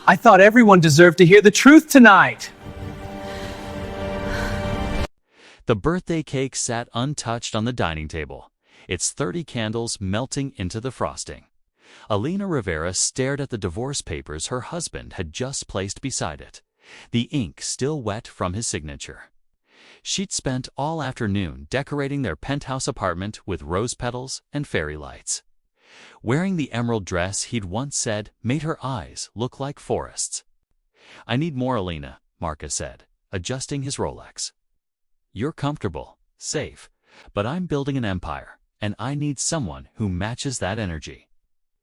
I thought everyone deserved to hear the truth tonight. The birthday cake sat untouched on the dining table, its 30 candles melting into the frosting. Alina Rivera stared at the divorce papers her husband had just placed beside it, the ink still wet from his signature. She'd spent all afternoon decorating their penthouse apartment with rose petals and fairy lights. Wearing the emerald dress he'd once said made her eyes look like forests. "I need more, Alina," Marcus said, adjusting his Rolex. "You're comfortable, safe, but I'm building an empire, and I need someone who matches that energy."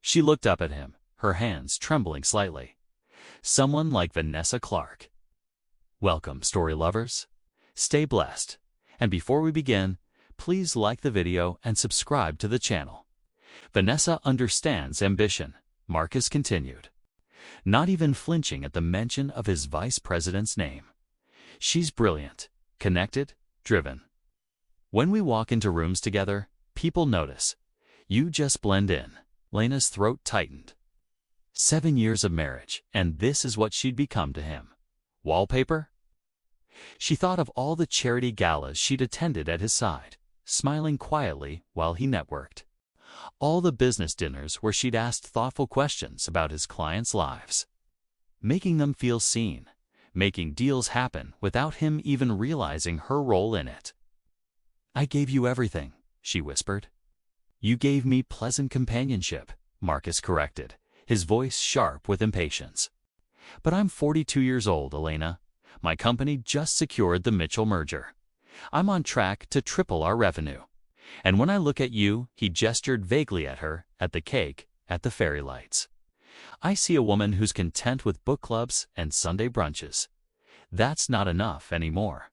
She looked up at him, her hands trembling slightly. "Someone like Vanessa Clark." Welcome, story lovers. Stay blessed. And before we begin, please like the video and subscribe to the channel. Vanessa understands ambition, Marcus continued, not even flinching at the mention of his vice president's name. "She's brilliant, connected, driven. When we walk into rooms together, people notice. You just blend in." Lena's throat tightened. 7 years of marriage, and this is what she'd become to him. Wallpaper? She thought of all the charity galas she'd attended at his side, smiling quietly while he networked. All the business dinners where she'd asked thoughtful questions about his clients' lives. Making them feel seen, making deals happen without him even realizing her role in it. "I gave you everything," she whispered. "You gave me pleasant companionship," Marcus corrected, his voice sharp with impatience. "But I'm 42 years old, Elena. My company just secured the Mitchell merger. I'm on track to triple our revenue. And when I look at you," he gestured vaguely at her, at the cake, at the fairy lights, "I see a woman who's content with book clubs and Sunday brunches. That's not enough anymore."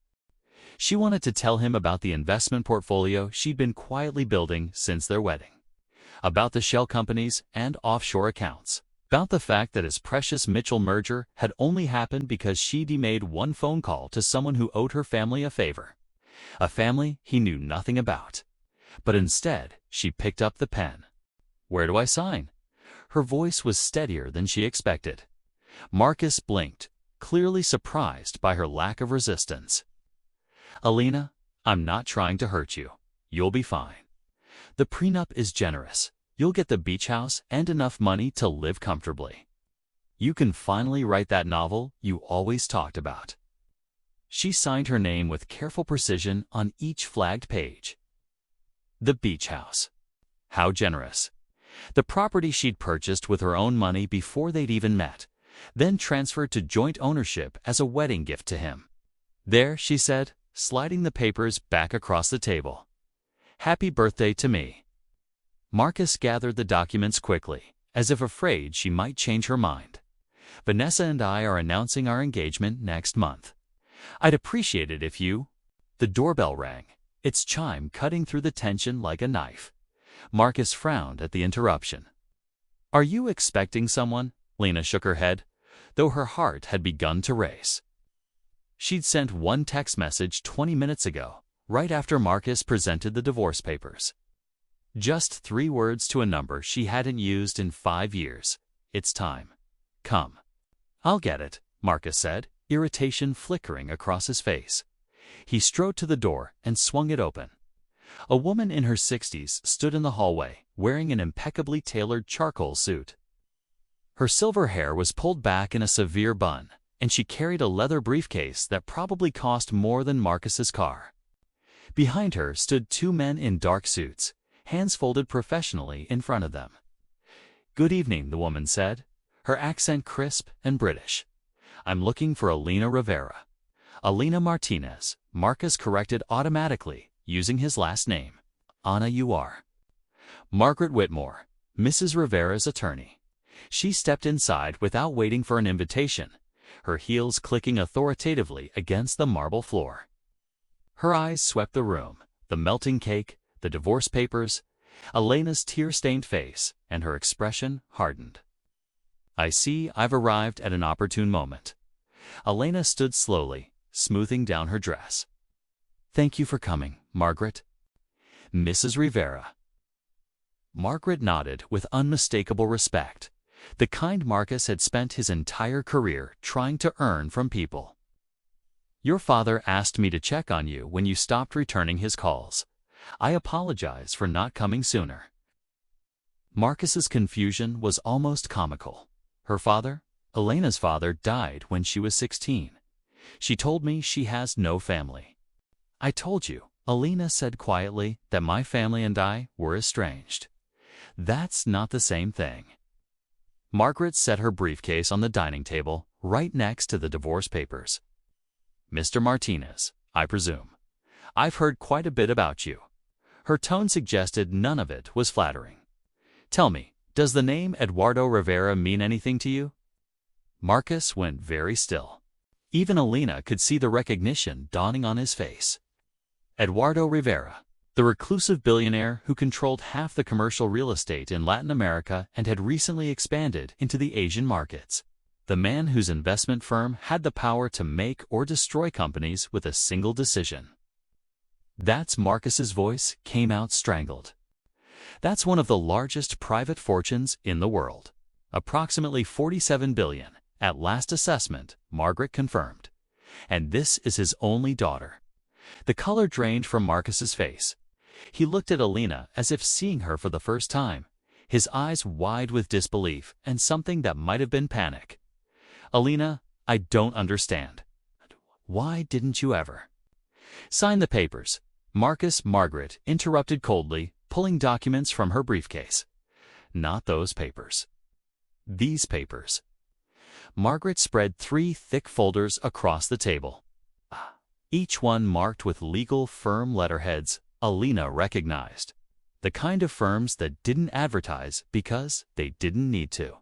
She wanted to tell him about the investment portfolio she'd been quietly building since their wedding, about the shell companies and offshore accounts, about the fact that his precious Mitchell merger had only happened because she'd made one phone call to someone who owed her family a favor, a family he knew nothing about. But instead, she picked up the pen. "Where do I sign?" Her voice was steadier than she expected. Marcus blinked, clearly surprised by her lack of resistance. "Alina, I'm not trying to hurt you. You'll be fine. The prenup is generous. You'll get the beach house and enough money to live comfortably. You can finally write that novel you always talked about." She signed her name with careful precision on each flagged page. The beach house. How generous. The property she'd purchased with her own money before they'd even met, then transferred to joint ownership as a wedding gift to him. "There," she said, sliding the papers back across the table. "Happy birthday to me." Marcus gathered the documents quickly, as if afraid she might change her mind. "Vanessa and I are announcing our engagement next month. I'd appreciate it if you—" The doorbell rang, its chime cutting through the tension like a knife. Marcus frowned at the interruption. "Are you expecting someone?" Lena shook her head, though her heart had begun to race. She'd sent one text message 20 minutes ago, right after Marcus presented the divorce papers. Just 3 words to a number she hadn't used in 5 years. "It's time. Come." "I'll get it," Marcus said, irritation flickering across his face. He strode to the door and swung it open. A woman in her 60s stood in the hallway, wearing an impeccably tailored charcoal suit. Her silver hair was pulled back in a severe bun, and she carried a leather briefcase that probably cost more than Marcus's car. Behind her stood 2 men in dark suits, hands folded professionally in front of them. "Good evening," the woman said, her accent crisp and British. "I'm looking for Alina Rivera." "Alina Martinez," Marcus corrected automatically, using his last name. "Anna, you are." "Margaret Whitmore, Mrs. Rivera's attorney." She stepped inside without waiting for an invitation, her heels clicking authoritatively against the marble floor. Her eyes swept the room, the melting cake, the divorce papers, Elena's tear-stained face, and her expression hardened. "I see I've arrived at an opportune moment." Elena stood slowly, smoothing down her dress. "Thank you for coming, Margaret." "Mrs. Rivera." Margaret nodded with unmistakable respect, The kind Marcus had spent his entire career trying to earn from people. Your father asked me to check on you when you stopped returning his calls. I apologize for not coming sooner. Marcus's confusion was almost comical. Her father, Elena's father, died when she was 16. She told me she has no family. I told you, Elena said quietly, that my family and I were estranged. That's not the same thing. Margaret set her briefcase on the dining table, right next to the divorce papers. Mr. Martinez, I presume. I've heard quite a bit about you. Her tone suggested none of it was flattering. Tell me, does the name Eduardo Rivera mean anything to you? Marcus went very still. Even Elena could see the recognition dawning on his face. Eduardo Rivera, the reclusive billionaire who controlled half the commercial real estate in Latin America and had recently expanded into the Asian markets. The man whose investment firm had the power to make or destroy companies with a single decision. That's Marcus's voice came out strangled. That's one of the largest private fortunes in the world. Approximately $47 billion, at last assessment, Margaret confirmed. And this is his only daughter. The color drained from Marcus's face. He looked at Elena as if seeing her for the first time, his eyes wide with disbelief and something that might have been panic. Elena, I don't understand. Why didn't you ever? Sign the papers. Margaret interrupted coldly, pulling documents from her briefcase. Not those papers. These papers. Margaret spread 3 thick folders across the table. Each one marked with legal firm letterheads Elena recognized. The kind of firms that didn't advertise because they didn't need to.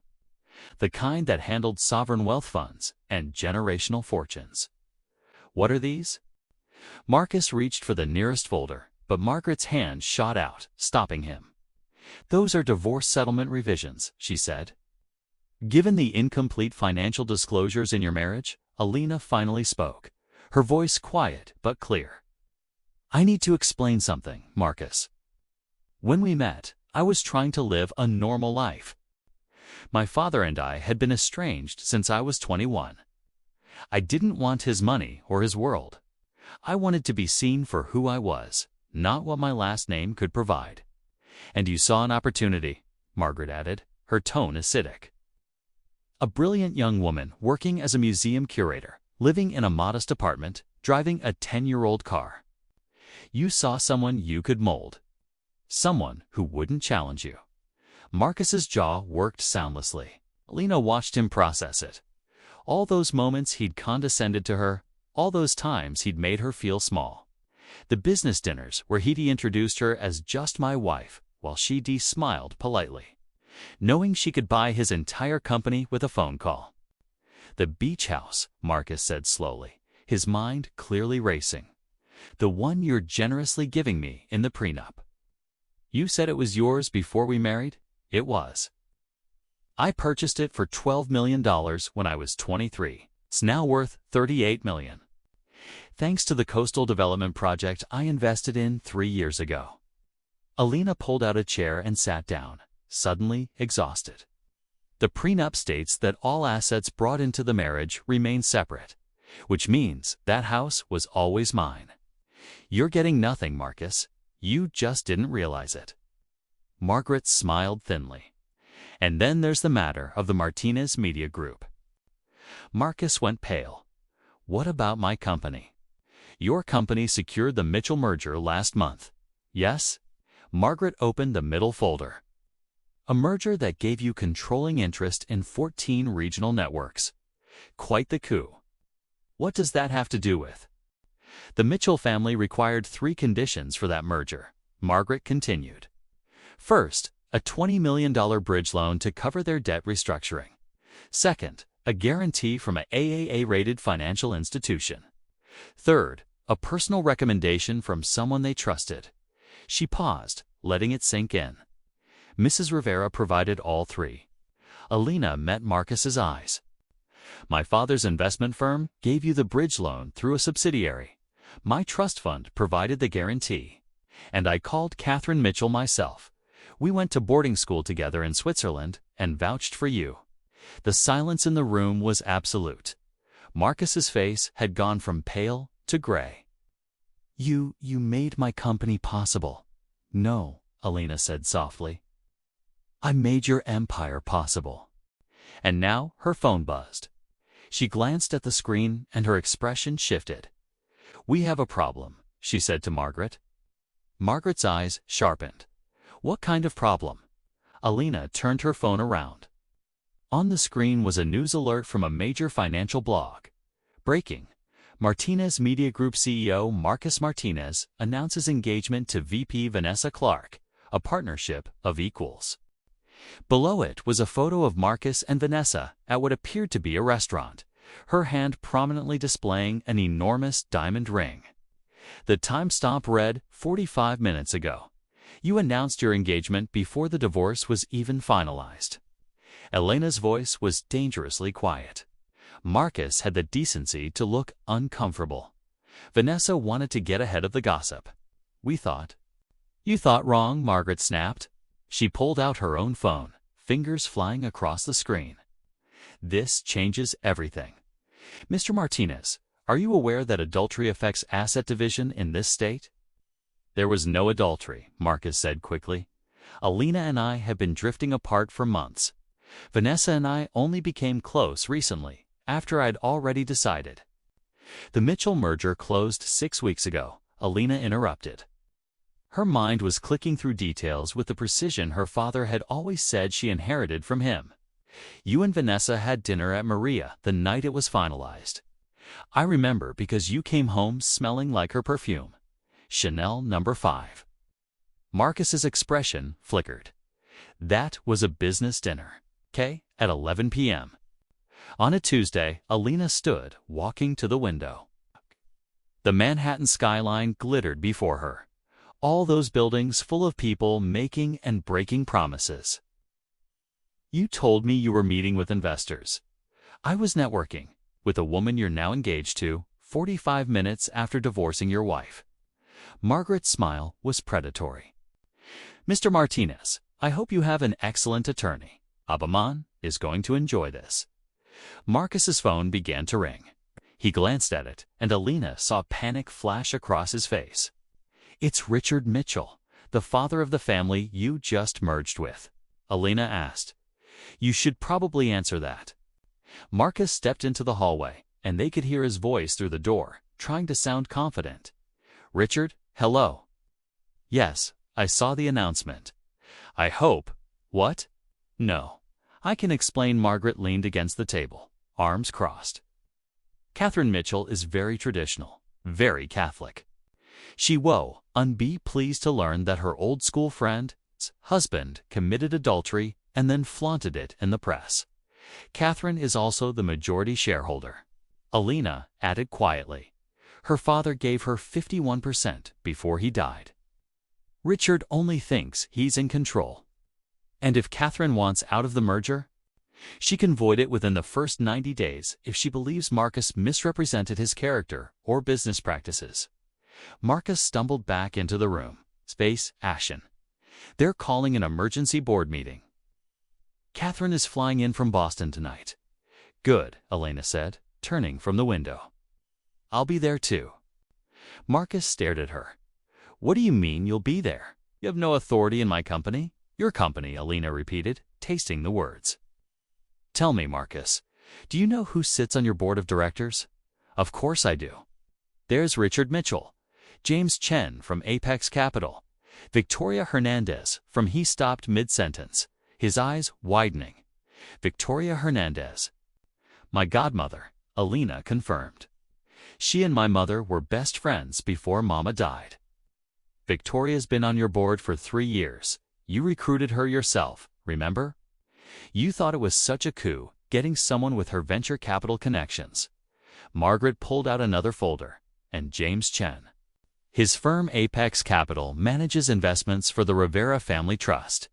The kind that handled sovereign wealth funds and generational fortunes. What are these? Marcus reached for the nearest folder, but Margaret's hand shot out, stopping him. Those are divorce settlement revisions, she said. Given the incomplete financial disclosures in your marriage, Elena finally spoke, her voice quiet but clear. I need to explain something, Marcus. When we met, I was trying to live a normal life. My father and I had been estranged since I was 21. I didn't want his money or his world. I wanted to be seen for who I was, not what my last name could provide. And you saw an opportunity, Margaret added, her tone acidic. A brilliant young woman working as a museum curator, living in a modest apartment, driving a 10-year-old car. You saw someone you could mold. Someone who wouldn't challenge you. Marcus's jaw worked soundlessly. Elena watched him process it. All those moments he'd condescended to her, all those times he'd made her feel small. The business dinners where he'd introduced her as just my wife, while she smiled politely, knowing she could buy his entire company with a phone call. The beach house, Marcus said slowly, his mind clearly racing. The one you're generously giving me in the prenup. You said it was yours before we married? It was. I purchased it for $12 million when I was 23. It's now worth $38 million. Thanks to the coastal development project I invested in 3 years ago. Elena pulled out a chair and sat down, suddenly exhausted. The prenup states that all assets brought into the marriage remain separate, which means that house was always mine. You're getting nothing, Marcus. You just didn't realize it. Margaret smiled thinly. And then there's the matter of the Martinez Media Group. Marcus went pale. What about my company? Your company secured the Mitchell merger last month. Yes? Margaret opened the middle folder. A merger that gave you controlling interest in 14 regional networks. Quite the coup. What does that have to do with? The Mitchell family required 3 conditions for that merger, Margaret continued. First, a $20 million bridge loan to cover their debt restructuring. Second, a guarantee from an AAA-rated financial institution. Third, a personal recommendation from someone they trusted. She paused, letting it sink in. Mrs. Rivera provided all 3. Elena met Marcus's eyes. My father's investment firm gave you the bridge loan through a subsidiary. My trust fund provided the guarantee. And I called Catherine Mitchell myself. We went to boarding school together in Switzerland, and vouched for you. The silence in the room was absolute. Marcus's face had gone from pale to gray. You made my company possible." "No," Alina said softly. "I made your empire possible." And now her phone buzzed. She glanced at the screen and her expression shifted. "We have a problem," she said to Margaret. Margaret's eyes sharpened. "What kind of problem?" Alina turned her phone around. On the screen was a news alert from a major financial blog. Breaking. Martinez Media Group CEO Marcus Martinez announces engagement to VP Vanessa Clark, a partnership of equals. Below it was a photo of Marcus and Vanessa at what appeared to be a restaurant, her hand prominently displaying an enormous diamond ring. The timestamp read 45 minutes ago. "You announced your engagement before the divorce was even finalized." Elena's voice was dangerously quiet. Marcus had the decency to look uncomfortable. Vanessa wanted to get ahead of the gossip. "We thought." "You thought wrong," Margaret snapped. She pulled out her own phone, fingers flying across the screen. "This changes everything. Mr. Martinez, are you aware that adultery affects asset division in this state?" "There was no adultery," Marcus said quickly. "Alina and I have been drifting apart for months. Vanessa and I only became close recently, after I'd already decided." "The Mitchell merger closed 6 weeks ago," Alina interrupted. Her mind was clicking through details with the precision her father had always said she inherited from him. "You and Vanessa had dinner at Maria the night it was finalized. I remember because you came home smelling like her perfume. Chanel No. 5. Marcus's expression flickered. "That was a business dinner. At 11 p.m. On a Tuesday, Alina stood, walking to the window. The Manhattan skyline glittered before her. All those buildings full of people making and breaking promises. "You told me you were meeting with investors. I was networking with a woman you're now engaged to, 45 minutes after divorcing your wife." Margaret's smile was predatory. "Mr. Martinez, I hope you have an excellent attorney. Abaman is going to enjoy this." Marcus's phone began to ring. He glanced at it, and Alina saw panic flash across his face. "It's Richard Mitchell, the father of the family you just merged with," Alina asked. "You should probably answer that." Marcus stepped into the hallway, and they could hear his voice through the door, trying to sound confident. "Richard, hello." "Yes, I saw the announcement. I hope—" "What?" "No. I can explain." Margaret leaned against the table, arms crossed. "Catherine Mitchell is very traditional, very Catholic. She be pleased to learn that her old school friend's husband committed adultery and then flaunted it in the press. Catherine is also the majority shareholder." Alina added quietly. "Her father gave her 51% before he died. Richard only thinks he's in control. And if Catherine wants out of the merger, she can void it within the first 90 days if she believes Marcus misrepresented his character or business practices." Marcus stumbled back into the room, face ashen. "They're calling an emergency board meeting. Catherine is flying in from Boston tonight." "Good," Elena said, turning from the window. "I'll be there too." Marcus stared at her. "What do you mean you'll be there? You have no authority in my company?" "Your company," Alina repeated, tasting the words. "Tell me, Marcus, do you know who sits on your board of directors?" "Of course I do. There's Richard Mitchell, James Chen from Apex Capital, Victoria Hernandez from..." He stopped mid-sentence, his eyes widening. "Victoria Hernandez." "My godmother," Alina confirmed. "She and my mother were best friends before Mama died. Victoria's been on your board for 3 years. You recruited her yourself, remember? You thought it was such a coup, getting someone with her venture capital connections." Margaret pulled out another folder, and James Chen. "His firm Apex Capital manages investments for the Rivera Family Trust.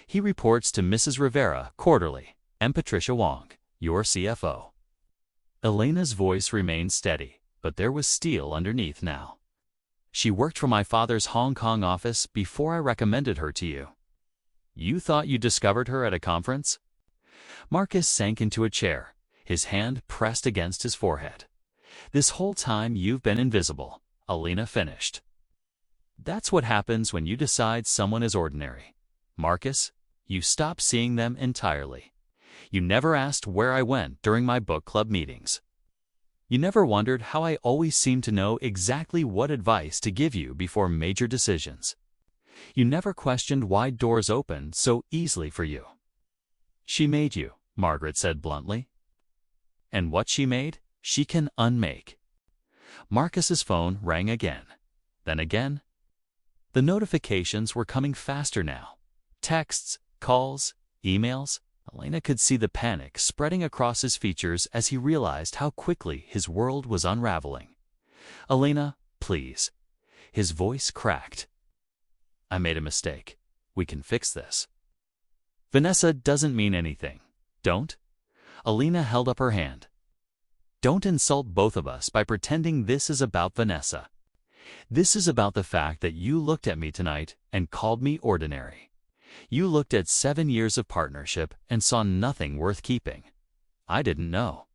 He reports to Mrs. Rivera quarterly, and Patricia Wong, your CFO." Elena's voice remained steady, but there was steel underneath now. "She worked for my father's Hong Kong office before I recommended her to you." "You thought you discovered her at a conference?" Marcus sank into a chair, his hand pressed against his forehead. "This whole time you've been invisible," Alina finished. "That's what happens when you decide someone is ordinary. Marcus, you stop seeing them entirely. You never asked where I went during my book club meetings. You never wondered how I always seemed to know exactly what advice to give you before major decisions. You never questioned why doors opened so easily for you." "She made you," Margaret said bluntly. "And what she made, she can unmake." Marcus's phone rang again. Then again. The notifications were coming faster now. Texts, calls, emails. Alina could see the panic spreading across his features as he realized how quickly his world was unraveling. "Alina, please." His voice cracked. "I made a mistake. We can fix this." "Vanessa doesn't mean anything. Don't." Alina held up her hand. "Don't insult both of us by pretending this is about Vanessa. This is about the fact that you looked at me tonight and called me ordinary. You looked at 7 years of partnership and saw nothing worth keeping. I didn't know."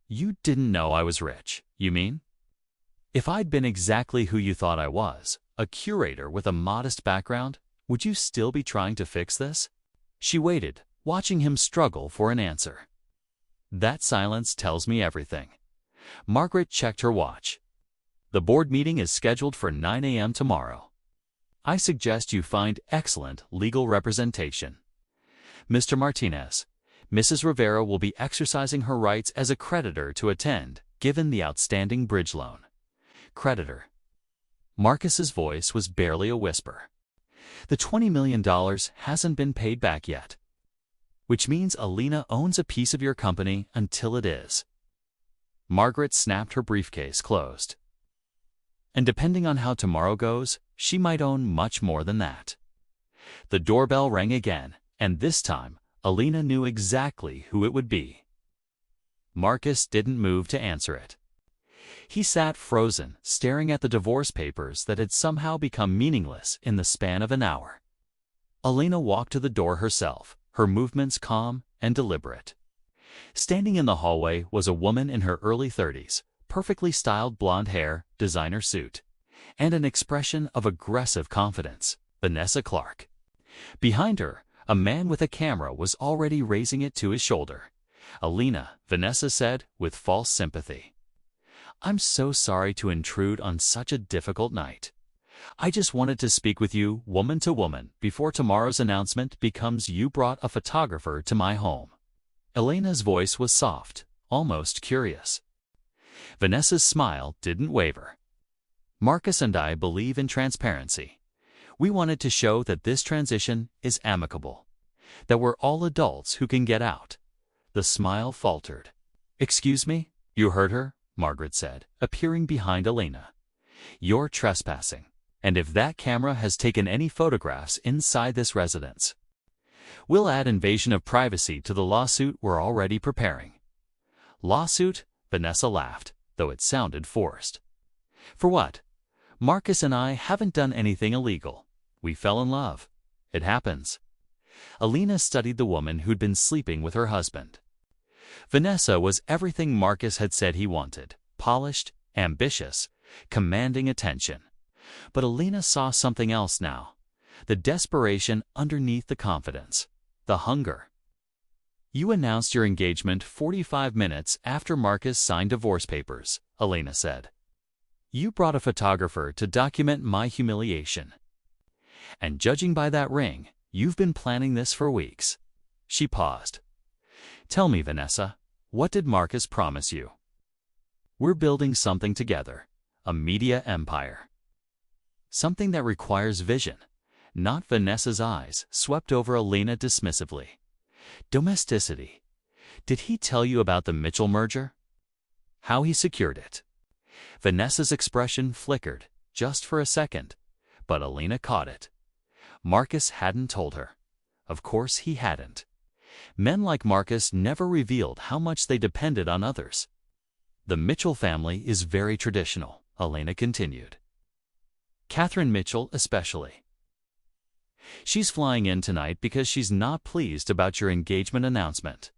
"You didn't know I was rich, you mean? If I'd been exactly who you thought I was, a curator with a modest background, would you still be trying to fix this?" She waited, watching him struggle for an answer. "That silence tells me everything." Margaret checked her watch. "The board meeting is scheduled for 9 a.m. tomorrow. I suggest you find excellent legal representation. Mr. Martinez, Mrs. Rivera will be exercising her rights as a creditor to attend, given the outstanding bridge loan." "Creditor." Marcus's voice was barely a whisper. "The $20 million hasn't been paid back yet. Which means Alina owns a piece of your company until it is." Margaret snapped her briefcase closed. "And depending on how tomorrow goes, she might own much more than that." The doorbell rang again, and this time, Alina knew exactly who it would be. Marcus didn't move to answer it. He sat frozen, staring at the divorce papers that had somehow become meaningless in the span of an hour. Alina walked to the door herself, her movements calm and deliberate. Standing in the hallway was a woman in her early 30s, perfectly styled blonde hair, designer suit, and an expression of aggressive confidence. Vanessa Clark. Behind her, a man with a camera was already raising it to his shoulder. "Alina," Vanessa said with false sympathy. "I'm so sorry to intrude on such a difficult night. I just wanted to speak with you, woman to woman, before tomorrow's announcement becomes you brought a photographer to my home." Elena's voice was soft, almost curious. Vanessa's smile didn't waver. "Marcus and I believe in transparency. We wanted to show that this transition is amicable, that we're all adults who can get out." The smile faltered. "Excuse me?" "You heard her," Margaret said, appearing behind Elena. "You're trespassing, and if that camera has taken any photographs inside this residence, we'll add invasion of privacy to the lawsuit we're already preparing." "Lawsuit?" Vanessa laughed, though it sounded forced. "For what? Marcus and I haven't done anything illegal. We fell in love. It happens." Alina studied the woman who'd been sleeping with her husband. Vanessa was everything Marcus had said he wanted: polished, ambitious, commanding attention. But Alina saw something else now: the desperation underneath the confidence, the hunger. "You announced your engagement 45 minutes after Marcus signed divorce papers," Alina said. "You brought a photographer to document my humiliation. And judging by that ring, you've been planning this for weeks." She paused. "Tell me, Vanessa, what did Marcus promise you?" "We're building something together, a media empire. Something that requires vision." Not Vanessa's eyes swept over Alina dismissively. "Domesticity. Did he tell you about the Mitchell merger? How he secured it?" Vanessa's expression flickered, just for a second, but Alina caught it. Marcus hadn't told her. Of course he hadn't. Men like Marcus never revealed how much they depended on others. "The Mitchell family is very traditional," Alina continued. "Catherine Mitchell especially. She's flying in tonight because she's not pleased about your engagement announcement.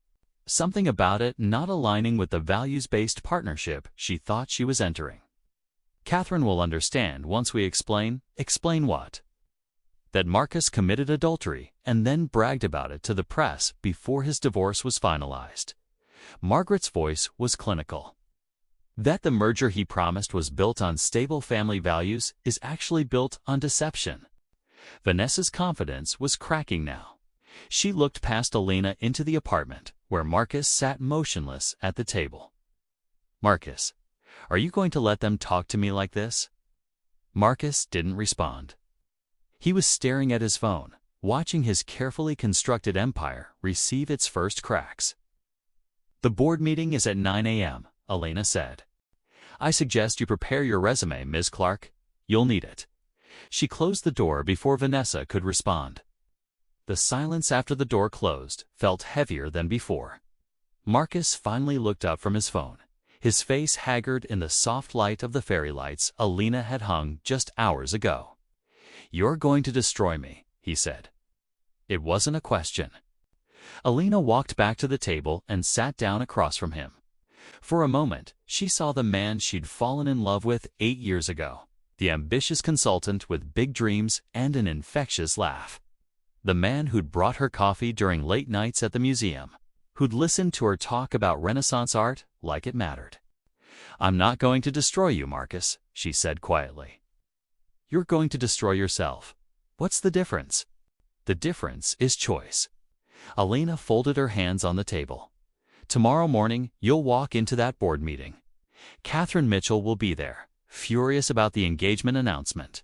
Something about it not aligning with the values-based partnership she thought she was entering. Catherine will understand once we explain. Explain what? That Marcus committed adultery and then bragged about it to the press before his divorce was finalized. Margaret's voice was clinical. That the merger he promised was built on stable family values is actually built on deception. Vanessa's confidence was cracking now. She looked past Alina into the apartment, where Marcus sat motionless at the table. Marcus, are you going to let them talk to me like this? Marcus didn't respond. He was staring at his phone, watching his carefully constructed empire receive its first cracks. The board meeting is at 9 a.m., Alina said. I suggest you prepare your resume, Ms. Clark. You'll need it. She closed the door before Vanessa could respond. The silence after the door closed felt heavier than before. Marcus finally looked up from his phone, his face haggard in the soft light of the fairy lights Alina had hung just hours ago. You're going to destroy me, he said. It wasn't a question. Alina walked back to the table and sat down across from him. For a moment, she saw the man she'd fallen in love with 8 years ago, the ambitious consultant with big dreams and an infectious laugh. The man who'd brought her coffee during late nights at the museum, who'd listened to her talk about Renaissance art like it mattered. I'm not going to destroy you, Marcus, she said quietly. You're going to destroy yourself. What's the difference? The difference is choice. Alina folded her hands on the table. Tomorrow morning, you'll walk into that board meeting. Catherine Mitchell will be there, furious about the engagement announcement.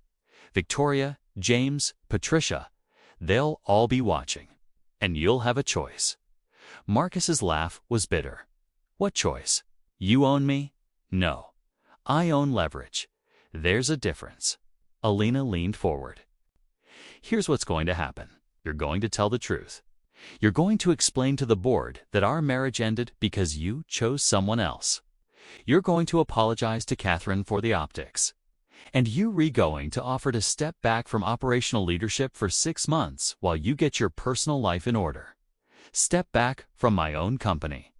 Victoria, James, Patricia, they'll all be watching. And you'll have a choice. Marcus's laugh was bitter. What choice? You own me? No. I own leverage. There's a difference. Alina leaned forward. Here's what's going to happen. You're going to tell the truth. You're going to explain to the board that our marriage ended because you chose someone else. You're going to apologize to Catherine for the optics. And you're going to offer to step back from operational leadership for 6 months while you get your personal life in order. Step back from my own company.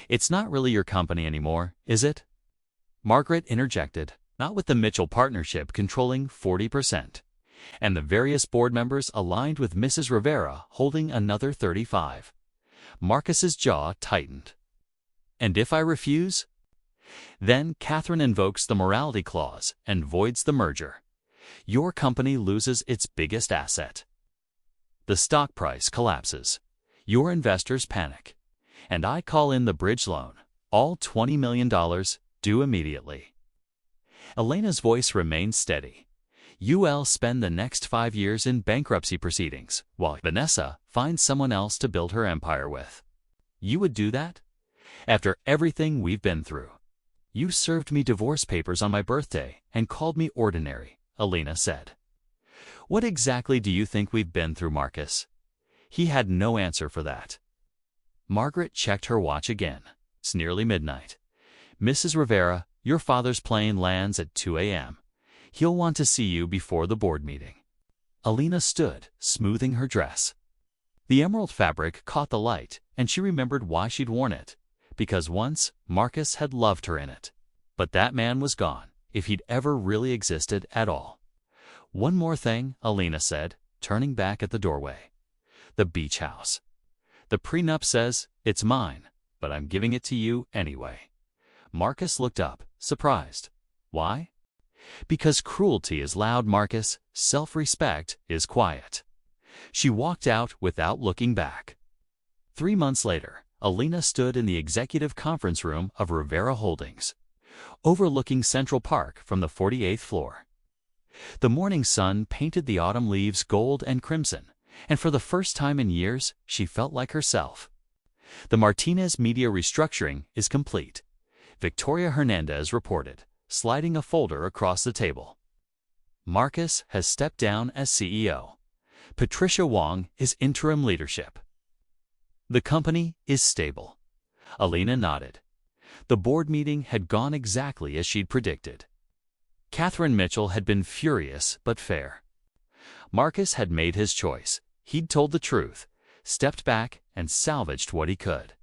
It's not really your company anymore, is it? Margaret interjected, not with the Mitchell partnership controlling 40%. And the various board members aligned with Mrs. Rivera holding another 35. Marcus's jaw tightened. And if I refuse? Then Catherine invokes the morality clause and voids the merger. Your company loses its biggest asset. The stock price collapses. Your investors panic. And I call in the bridge loan, all $20 million, due immediately. Elena's voice remained steady. You'll spend the next 5 years in bankruptcy proceedings, while Vanessa finds someone else to build her empire with. You would do that? After everything we've been through. You served me divorce papers on my birthday and called me ordinary, Alina said. What exactly do you think we've been through, Marcus? He had no answer for that. Margaret checked her watch again. It's nearly midnight. Mrs. Rivera, your father's plane lands at 2 a.m. He'll want to see you before the board meeting. Alina stood, smoothing her dress. The emerald fabric caught the light, and she remembered why she'd worn it. Because once, Marcus had loved her in it. But that man was gone, if he'd ever really existed at all. One more thing, Alina said, turning back at the doorway. The beach house. The prenup says, it's mine, but I'm giving it to you anyway. Marcus looked up, surprised. Why? Because cruelty is loud, Marcus. Self-respect is quiet. She walked out without looking back. 3 months later, Alina stood in the executive conference room of Rivera Holdings, overlooking Central Park from the 48th floor. The morning sun painted the autumn leaves gold and crimson, and for the first time in years, she felt like herself. The Martinez media restructuring is complete, Victoria Hernandez reported, sliding a folder across the table. Marcus has stepped down as CEO. Patricia Wong is interim leadership. The company is stable. Alina nodded. The board meeting had gone exactly as she'd predicted. Catherine Mitchell had been furious but fair. Marcus had made his choice. He'd told the truth, stepped back, and salvaged what he could.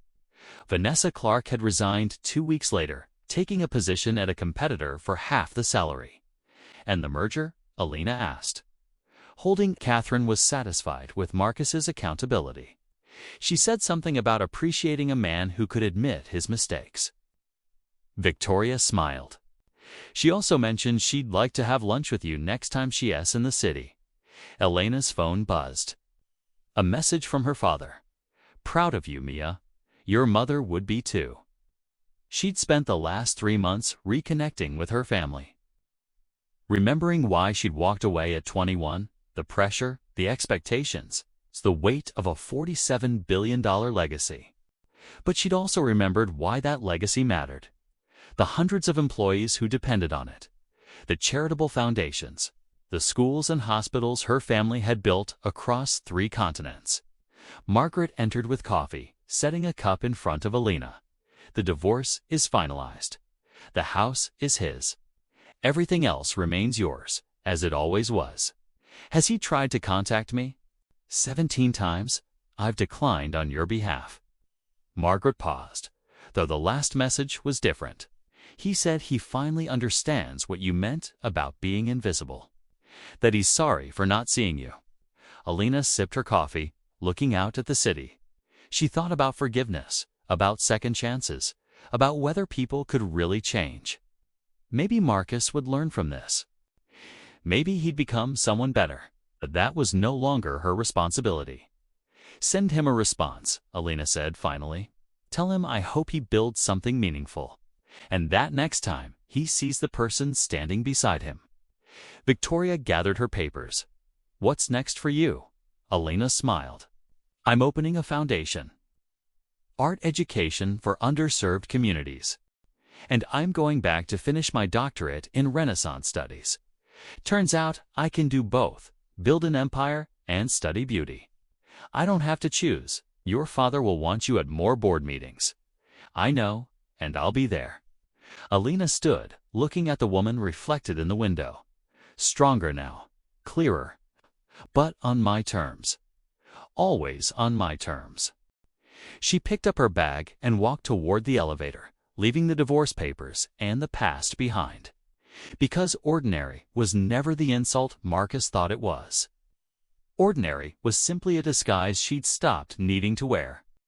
Vanessa Clark had resigned 2 weeks later, taking a position at a competitor for half the salary. And the merger? Alina asked. Holding Catherine was satisfied with Marcus's accountability. She said something about appreciating a man who could admit his mistakes. Victoria smiled. She also mentioned she'd like to have lunch with you next time she's in the city. Elena's phone buzzed. A message from her father. Proud of you, Mia. Your mother would be too. She'd spent the last 3 months reconnecting with her family. Remembering why she'd walked away at 21, the pressure, the expectations, the weight of a $47 billion legacy. But she'd also remembered why that legacy mattered. The hundreds of employees who depended on it. The charitable foundations. The schools and hospitals her family had built across 3 continents. Margaret entered with coffee, setting a cup in front of Alina. The divorce is finalized. The house is his. Everything else remains yours, as it always was. Has he tried to contact me? 17 times. I've declined on your behalf. Margaret paused, though the last message was different. He said he finally understands what you meant about being invisible. That he's sorry for not seeing you. Alina sipped her coffee, looking out at the city. She thought about forgiveness, about second chances, about whether people could really change. Maybe Marcus would learn from this. Maybe he'd become someone better, but that was no longer her responsibility. Send him a response, Alina said finally. Tell him I hope he builds something meaningful, and that next time he sees the person standing beside him. Victoria gathered her papers. What's next for you? Alina smiled. I'm opening a foundation. Art education for underserved communities. And I'm going back to finish my doctorate in Renaissance studies. Turns out I can do both, build an empire and study beauty. I don't have to choose. Your father will want you at more board meetings. I know, and I'll be there. Alina stood, looking at the woman reflected in the window. Stronger now, clearer, but on my terms. Always on my terms. She picked up her bag and walked toward the elevator, leaving the divorce papers and the past behind. Because ordinary was never the insult Marcus thought it was. Ordinary was simply a disguise she'd stopped needing to wear.